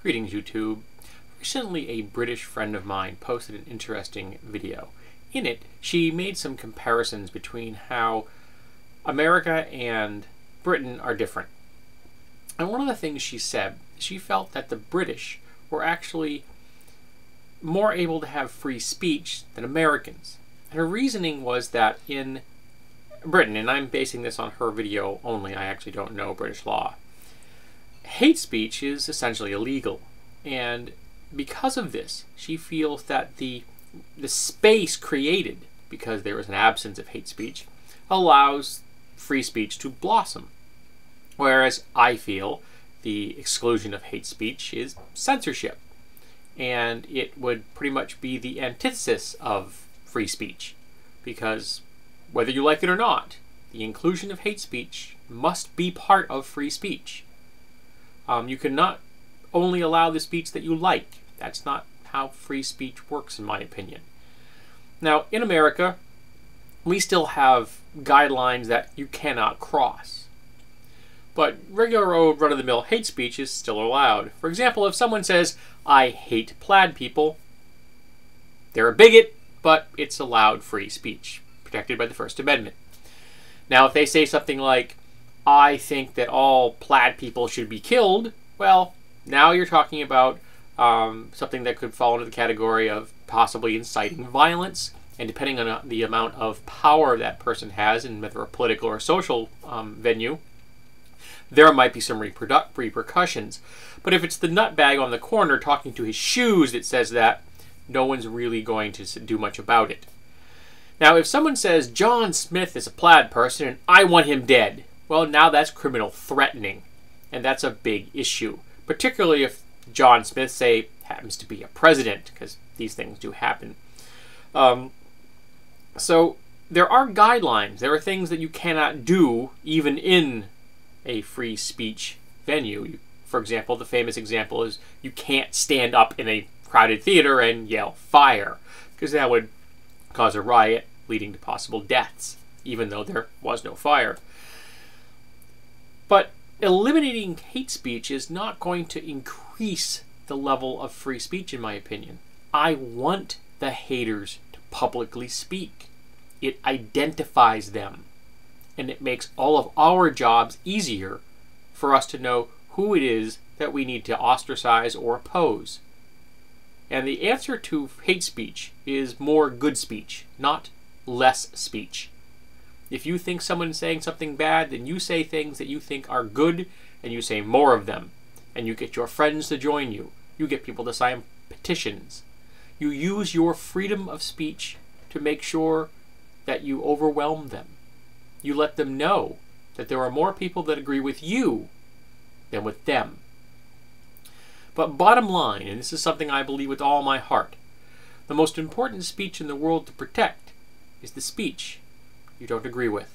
Greetings, YouTube. Recently, a British friend of mine posted an interesting video. In it, she made some comparisons between how America and Britain are different. And one of the things she said, she felt that the British were actually more able to have free speech than Americans. And her reasoning was that in Britain, and I'm basing this on her video only, I actually don't know British law, hate speech is essentially illegal. And because of this, she feels that the space created, because there is an absence of hate speech, allows free speech to blossom. Whereas I feel the exclusion of hate speech is censorship. And it would pretty much be the antithesis of free speech. Because whether you like it or not, the inclusion of hate speech must be part of free speech. You cannot only allow the speech that you like. That's not how free speech works, in my opinion. Now, in America, we still have guidelines that you cannot cross. But regular old run-of-the-mill hate speech is still allowed. For example, if someone says, "I hate plaid people," they're a bigot, but it's allowed free speech, protected by the First Amendment. Now, if they say something like, "I think that all plaid people should be killed," well, now you're talking about something that could fall into the category of possibly inciting violence, and depending on the amount of power that person has in whether a political or social venue, there might be some repercussions. But if it's the nutbag on the corner talking to his shoes that says that, no one's really going to do much about it. Now, if someone says, "John Smith is a plaid person and I want him dead," well, now that's criminal threatening. And that's a big issue. Particularly if John Smith, say, happens to be a president, because these things do happen. So there are guidelines. There are things that you cannot do even in a free speech venue. For example, the famous example is you can't stand up in a crowded theater and yell "fire," because that would cause a riot leading to possible deaths, even though there was no fire. But eliminating hate speech is not going to increase the level of free speech, in my opinion. I want the haters to publicly speak. It identifies them. And it makes all of our jobs easier for us to know who it is that we need to ostracize or oppose. And the answer to hate speech is more good speech, not less speech. If you think someone's saying something bad, then you say things that you think are good, and you say more of them. And you get your friends to join you. You get people to sign petitions. You use your freedom of speech to make sure that you overwhelm them. You let them know that there are more people that agree with you than with them. But bottom line, and this is something I believe with all my heart, the most important speech in the world to protect is the speech you don't agree with.